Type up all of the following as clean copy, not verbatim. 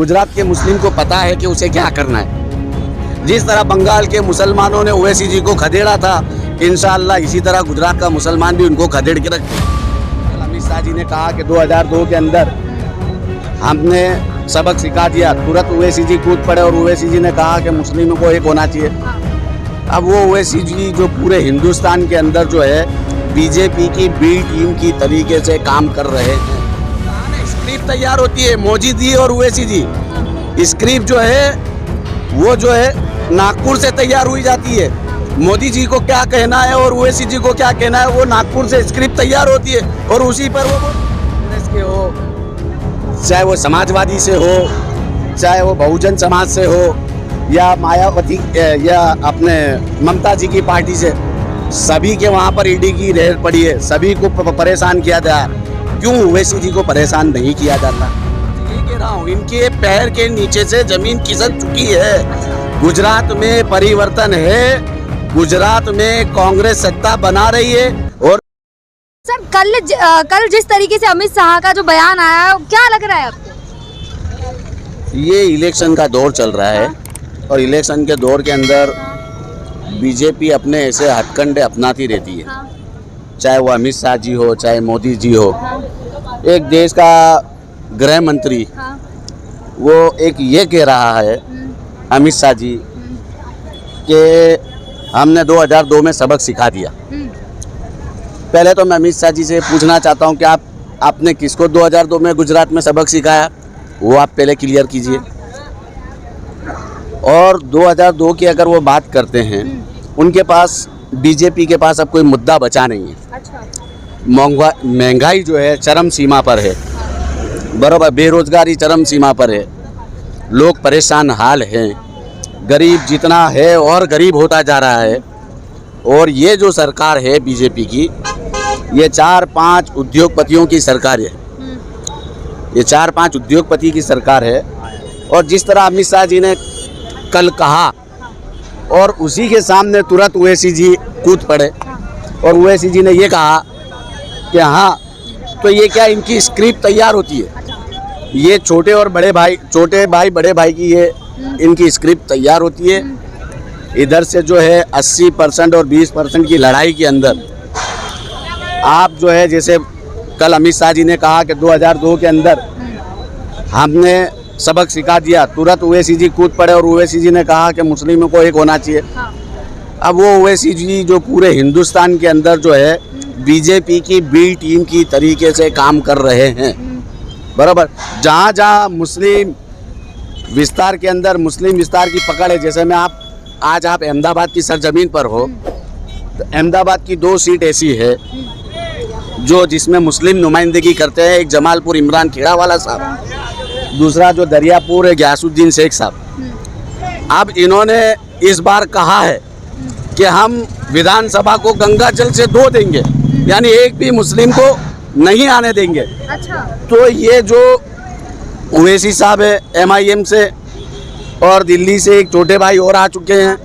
गुजरात के मुस्लिम को पता है कि उसे क्या करना है। जिस तरह बंगाल के मुसलमानों ने ओवैसी जी को खदेड़ा था, इंशाअल्लाह इसी तरह गुजरात का मुसलमान भी उनको खदेड़ के रखे। कल अमित शाह जी ने कहा कि 2002 के अंदर हमने सबक सिखा दिया, तुरंत ओवैसी जी कूद पड़े और ओवैसी जी ने कहा कि मुस्लिमों को एक होना चाहिए। अब वो ओवैसी जी जो पूरे हिंदुस्तान के अंदर जो है बीजेपी की बी टीम की तरीके से काम कर रहे हैं। स्क्रिप्ट तैयार होती है, मोदी जी और ओवैसी जी स्क्रिप्ट जो है वो जो है नागपुर से तैयार हुई जाती है। मोदी जी को क्या कहना है और ओवैसी जी को क्या कहना है वो नागपुर से स्क्रिप्ट तैयार होती है और उसी पर वो कांग्रेस के हो, चाहे वो समाजवादी से हो, चाहे वो बहुजन समाज से हो, या मायावती या अपने ममता जी की पार्टी से, सभी के वहाँ पर ईडी की रेड पड़ी है, सभी को परेशान किया जा रहा। क्यों ओवैसी जी को परेशान नहीं किया जाता? ये कह रहा हूँ, इनके पैर के नीचे से जमीन खिसक चुकी है। गुजरात में परिवर्तन है, गुजरात में कांग्रेस सत्ता बना रही है। और सर कल जिस तरीके से अमित शाह का जो बयान आया है, क्या लग रहा है आपको? ये इलेक्शन का दौर चल रहा है और इलेक्शन के दौर के अंदर बीजेपी अपने ऐसे हथकंडे अपनाती रहती है। हाँ। चाहे वो अमित शाह जी हो, चाहे मोदी जी हो। एक देश का गृह मंत्री वो एक ये कह रहा है अमित शाह जी कि हमने 2002 में सबक सिखा दिया। पहले तो मैं अमित शाह जी से पूछना चाहता हूं कि आपने किसको 2002 में गुजरात में सबक सिखाया, वो आप पहले क्लियर कीजिए। और 2002 की अगर वो बात करते हैं, उनके पास बीजेपी के पास अब कोई मुद्दा बचा नहीं है। अच्छा। महंगाई जो है चरम सीमा पर है, बराबर, बेरोजगारी चरम सीमा पर है, लोग परेशान हाल हैं, गरीब जितना है और गरीब होता जा रहा है। और ये जो सरकार है बीजेपी की, ये 4-5 उद्योगपतियों की सरकार है, ये 4-5 उद्योगपति की सरकार है। और जिस तरह अमित शाह जी ने कल कहा और उसी के सामने तुरंत ओवैसी जी कूद पड़े और ओवैसी जी ने ये कहा कि हाँ, तो ये क्या इनकी स्क्रिप्ट तैयार होती है, ये छोटे भाई बड़े भाई की ये इनकी स्क्रिप्ट तैयार होती है। इधर से जो है 80% और 20% की लड़ाई के अंदर आप जो है, जैसे कल अमित शाह जी ने कहा कि 2002 के अंदर हमने सबक सिखा दिया, तुरंत ओवैसी जी कूद पड़े और ओवैसी जी ने कहा कि मुस्लिमों को एक होना चाहिए। अब वो ओवैसी जी जो पूरे हिंदुस्तान के अंदर जो है बीजेपी की बी टीम की तरीके से काम कर रहे हैं, बराबर। जहाँ जहाँ मुस्लिम विस्तार के अंदर मुस्लिम विस्तार की पकड़ है, जैसे मैं आज आप अहमदाबाद की सरजमीन पर हो, तो अहमदाबाद की 2 सीट ऐसी है जो जिसमें मुस्लिम नुमाइंदगी करते हैं। एक जमालपुर इमरान खेड़ावाला साहब, दूसरा जो दरियापुर है गयासुद्दीन शेख साहब। अब इन्होंने इस बार कहा है कि हम विधानसभा को गंगा जल से धो देंगे, यानी एक भी मुस्लिम को नहीं आने देंगे। अच्छा। तो ये जो ओवैसी साहब है MIM से, और दिल्ली से एक छोटे भाई और आ चुके हैं।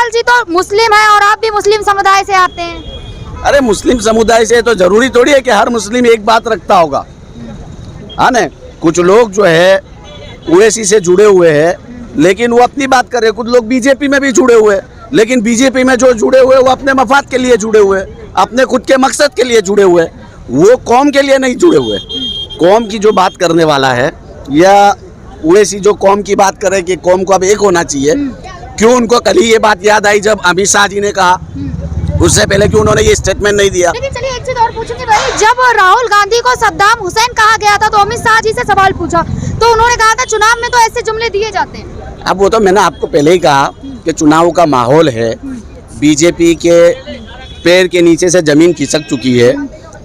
जी तो मुस्लिम है और आप भी मुस्लिम समुदाय से आते हैं। अरे मुस्लिम समुदाय से तो जरूरी थोड़ी है कि हर मुस्लिम एक बात रखता होगा, हाँ ना। कुछ लोग जो है ओवैसी से जुड़े हुए हैं, लेकिन वो अपनी बात कर रहे हैं। कुछ लोग बीजेपी में भी जुड़े हुए हैं, लेकिन बीजेपी में जो जुड़े हुए वो अपने मफाद के लिए जुड़े हुए, अपने खुद के मकसद के लिए जुड़े हुए, वो कौम के लिए नहीं जुड़े हुए। कौम की जो बात करने वाला है, या ओवैसी जो कौम की बात करे कि कौम को अब एक होना चाहिए, क्यों उनको कल ही ये बात याद आई जब अमित शाह जी ने कहा? उससे पहले क्यों उन्होंने ये स्टेटमेंट नहीं दिया? लेकिन चलिए एक चीज और पूछूंगी भाई, जब राहुल गांधी को सद्दाम हुसैन कहा गया था तो अमित शाह जी से सवाल पूछा तो उन्होंने कहा था चुनाव में तो ऐसे जुमले दिए जाते हैं। अब वो तो मैंने आपको पहले ही कहा कि चुनाव का माहौल है, बीजेपी के पैर के नीचे से जमीन खिसक चुकी है।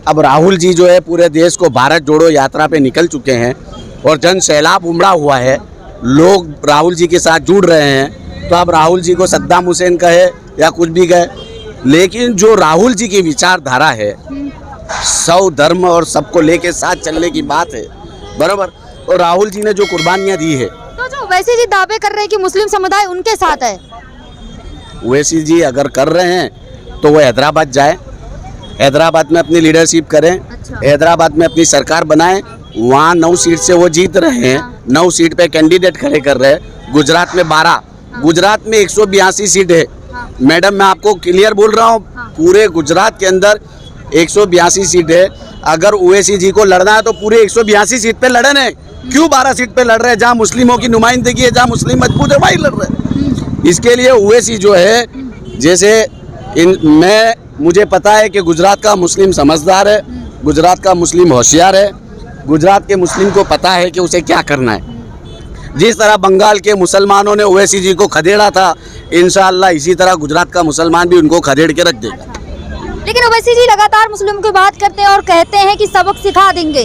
अब राहुल जी जो है पूरे देश को भारत जोड़ो यात्रा पे निकल चुके हैं और जन सैलाब उमड़ा हुआ है, लोग राहुल जी के साथ जुड़ रहे हैं। तो अब राहुल जी को सद्दाम हुसैन कहे या कुछ भी कहे, लेकिन जो राहुल जी की विचारधारा है, सौ धर्म और सबको लेके साथ चलने की बात है, बराबर। और राहुल जी ने जो कुर्बानियां दी है, तो जो ओवैसी जी दावे कर रहे हैं कि मुस्लिम समुदाय उनके साथ है, ओवैसी जी अगर कर रहे हैं तो वो हैदराबाद जाए, हैदराबाद में अपनी लीडरशिप करें, अच्छा। हैदराबाद में अपनी सरकार बनाएं वहाँ 9 सीट से वो जीत रहे हैं, 9 सीट पे कैंडिडेट खड़े कर रहे हैं। गुजरात में 12, गुजरात में 182 सीट है। मैडम मैं आपको क्लियर बोल रहा हूँ, पूरे गुजरात के अंदर 182 सीट है। अगर ओवैसी जी को लड़ना है तो पूरे 182 सीट पे लड़े हैं। क्यों 12 सीट पे लड़ रहे हैं? जहाँ मुस्लिमों की नुमाइंदगी है, जहाँ मुस्लिम मजबूत है, वहीं लड़ रहे हैं। इसके लिए ओवैसी जो है, जैसे मुझे पता है कि गुजरात का मुस्लिम समझदार है, गुजरात का मुस्लिम होशियार है, गुजरात के मुस्लिम को पता है कि उसे क्या करना है। जिस तरह बंगाल के मुसलमानों ने ओवैसी जी को खदेड़ा था, इंशाअल्लाह इसी तरह गुजरात का मुसलमान भी उनको खदेड़ के रख देगा। लेकिन ओवैसी जी लगातार मुस्लिम की बात करते हैं और कहते हैं कि सबक सिखा देंगे।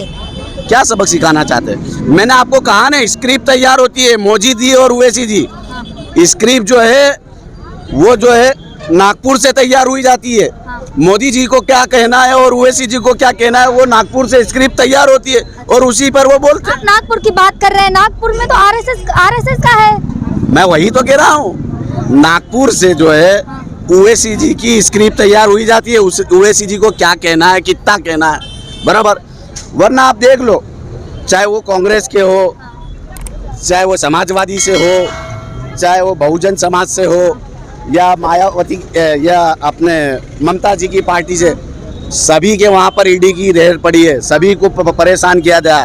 क्या सबक सिखाना चाहते हैं? मैंने आपको कहा ना, स्क्रिप्ट तैयार होती है, मोदी जी और ओवैसी जी। स्क्रिप्ट जो है वो जो है नागपुर से तैयार हुई जाती है। मोदी जी को क्या कहना है और ओवैसी जी को क्या कहना है, वो नागपुर से स्क्रिप्ट तैयार होती है और उसी पर वो बोलते हैं। आप नागपुर की बात कर रहे हैं, नागपुर में तो आरएसएस का है। मैं वही तो कह रहा हूँ, नागपुर से जो है ओवैसी जी की स्क्रिप्ट तैयार हुई जाती है। ओवैसी जी को क्या कहना है, कितना कहना है, बराबर। वरना आप देख लो, चाहे वो कांग्रेस के हो, चाहे वो समाजवादी से हो, चाहे वो बहुजन समाज से हो, या मायावती या अपने ममता जी की पार्टी से, सभी के वहाँ पर ईडी की रेड पड़ी है, सभी को परेशान किया गया।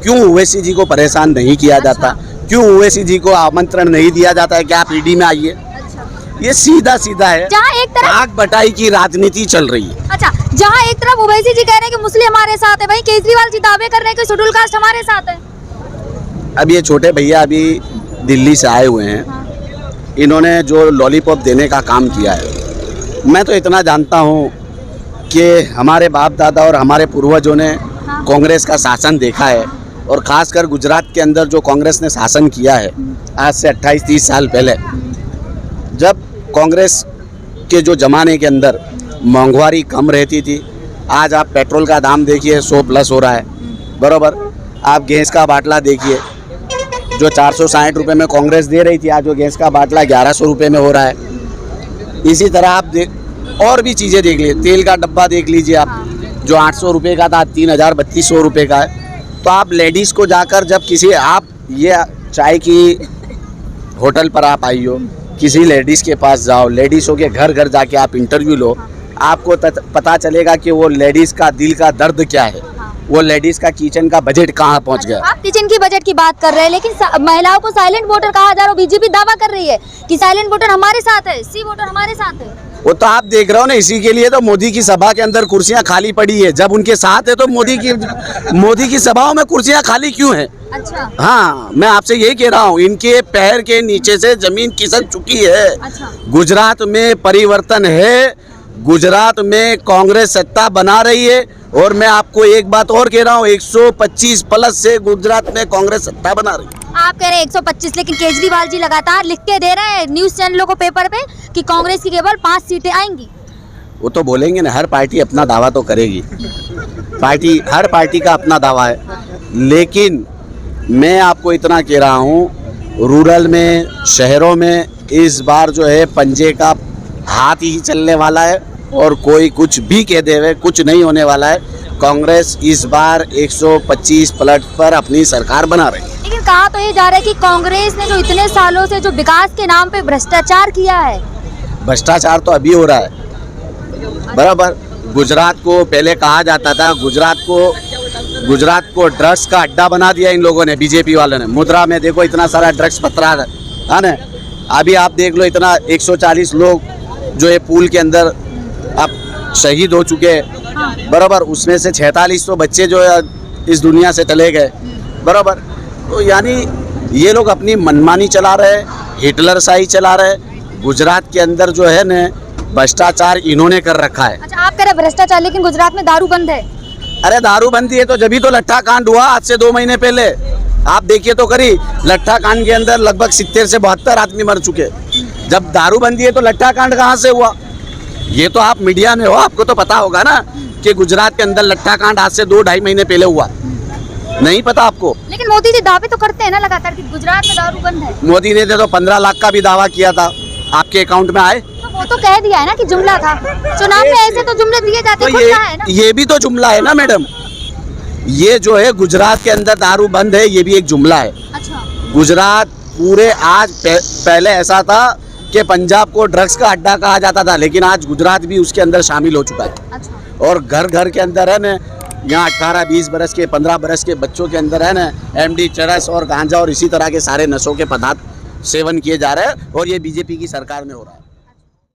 क्यों ओवैसी जी को परेशान नहीं किया जाता? क्यों ओवैसी जी को आमंत्रण नहीं दिया जाता है कि आप ईडी में आइए? ये सीधा सीधा है, जहाँ एक तरफ आग बटाई की राजनीति चल रही है। अच्छा, जहाँ एक तरफ ओवैसी जी कह रहे हैं कि मुस्लिम हमारे साथ है, वहीं केजरीवाल जी दावे कर रहे हैं कि शेड्यूल कास्ट हमारे साथ है। अब ये छोटे भैया अभी दिल्ली से आए हुए हैं, इन्होंने जो लॉलीपॉप देने का काम किया है, मैं तो इतना जानता हूँ कि हमारे बाप दादा और हमारे पूर्वजों ने कांग्रेस का शासन देखा है, और ख़ासकर गुजरात के अंदर जो कांग्रेस ने शासन किया है आज से 28-30 साल पहले, जब कांग्रेस के जो ज़माने के अंदर महंगाई कम रहती थी। आज आप पेट्रोल का दाम देखिए 100+ हो रहा है, बराबर। आप गैस का बाटला देखिए, जो 460 रुपये में कांग्रेस दे रही थी, आज वो गैस का बाटला 1100 रुपये में हो रहा है। इसी तरह आप और भी चीज़ें देख लीजिए, तेल का डब्बा देख लीजिए आप, जो 800 रुपये का था 3000-3200 रुपये का है। तो आप लेडीज़ को जाकर, जब किसी आप ये चाय की होटल पर आप आई हो, किसी लेडीज़ के पास जाओ, लेडीज़ों के घर घर जाके आप इंटरव्यू लो, आपको पता चलेगा कि वो लेडीज़ का दिल का दर्द क्या है, वो लेडीज़ का किचन का बजट कहाँ पहुँच गया। आप किचन की बजट की बात कर रहे हैं, लेकिन महिलाओं को साइलेंट वोटर कहा जा रहा है। बीजेपी दावा कर रही है कि साइलेंट वोटर हमारे साथ है, सी वोटर हमारे साथ है। वो तो आप देख रहे हो ना, इसी के लिए तो मोदी की सभा के अंदर कुर्सियां खाली पड़ी है। जब उनके साथ है तो मोदी की सभाओं में कुर्सियां खाली क्यों हैं? अच्छा, हाँ, मैं आपसे यही कह रहा हूँ, इनके पैर के नीचे से जमीन खिसक चुकी है। अच्छा। गुजरात में परिवर्तन है, गुजरात में कांग्रेस सत्ता बना रही है, और मैं आपको एक बात और कह रहा हूँ, 125+ से गुजरात में कांग्रेस सत्ता बना रही है। आप कह रहे हैं 125, लेकिन केजरीवाल जी लगातार लिख के दे रहे हैं न्यूज चैनलों को, पेपर पे, कि कांग्रेस की केवल 5 सीटें आएंगी। वो तो बोलेंगे ना, हर पार्टी अपना दावा तो करेगी, हर पार्टी का अपना दावा है। लेकिन मैं आपको इतना कह रहा हूँ, रूरल में, शहरों में इस बार जो है पंजे का हाथ ही चलने वाला है, और कोई कुछ भी कह देवे, कुछ नहीं होने वाला है। कांग्रेस इस बार 125 प्लट पर अपनी सरकार बना रही है। लेकिन कहा तो ये जा रहा है कि कांग्रेस ने जो इतने सालों से जो विकास के नाम पे भ्रष्टाचार किया है, भ्रष्टाचार तो अभी हो रहा है, बराबर। गुजरात को पहले कहा जाता था, गुजरात को ड्रग्स का अड्डा बना दिया इन लोगों ने, बीजेपी वालों ने। मुद्रा में देखो इतना सारा ड्रग्स पथरा है ना। अभी आप देख लो, इतना 140 लोग जो है पूल के अंदर अब शहीद हो चुके हैं, बराबर। उसमें से 46 बच्चे जो है इस दुनिया से चले गए, बराबर। तो यानी ये लोग अपनी मनमानी चला रहे हैं, हिटलर शाही चला रहे हैं। गुजरात के अंदर जो है न, भ्रष्टाचार इन्होंने कर रखा है। अच्छा, आप कह रहे हैं भ्रष्टाचार, लेकिन गुजरात में दारू बंद है। अरे दारू बंदी है तो जब तो लट्ठा कांड हुआ आज से 2 महीने पहले, आप देखिए तो करी, लट्ठा कांड के अंदर लगभग 70 से 72 आदमी मर चुके। जब दारू बंदी है तो लट्ठा कांड कहाँ से हुआ? ये तो आप मीडिया में हो, आपको तो पता होगा ना कि गुजरात के अंदर लट्ठा कांड आज से 2-2.5 महीने पहले हुआ। नहीं पता आपको? लेकिन मोदी जी दावे तो करते हैं ना लगातार कि गुजरात में दारू बंद है। मोदी ने तो 15 लाख का भी दावा किया था, आपके अकाउंट में आए? तो वो तो कह दिया है ना कि जुमला था। चुनाव में ऐसे तो जुमले दिए जाते हैं, खुद कहा है ना। ये भी तो जुमला है ना मैडम, ये जो है गुजरात के अंदर दारू बंद है, ये भी एक जुमला है। अच्छा। गुजरात पूरे आज पहले ऐसा था कि पंजाब को ड्रग्स का अड्डा कहा जाता था, लेकिन आज गुजरात भी उसके अंदर शामिल हो चुका है। अच्छा। और घर घर के अंदर है ना, यहाँ 18-20 बरस के 15 बरस के बच्चों के अंदर है ना एमडी, चरस और गांजा और इसी तरह के सारे नशों के पदार्थ सेवन किए जा रहे हैं, और ये बीजेपी की सरकार में हो रहा है।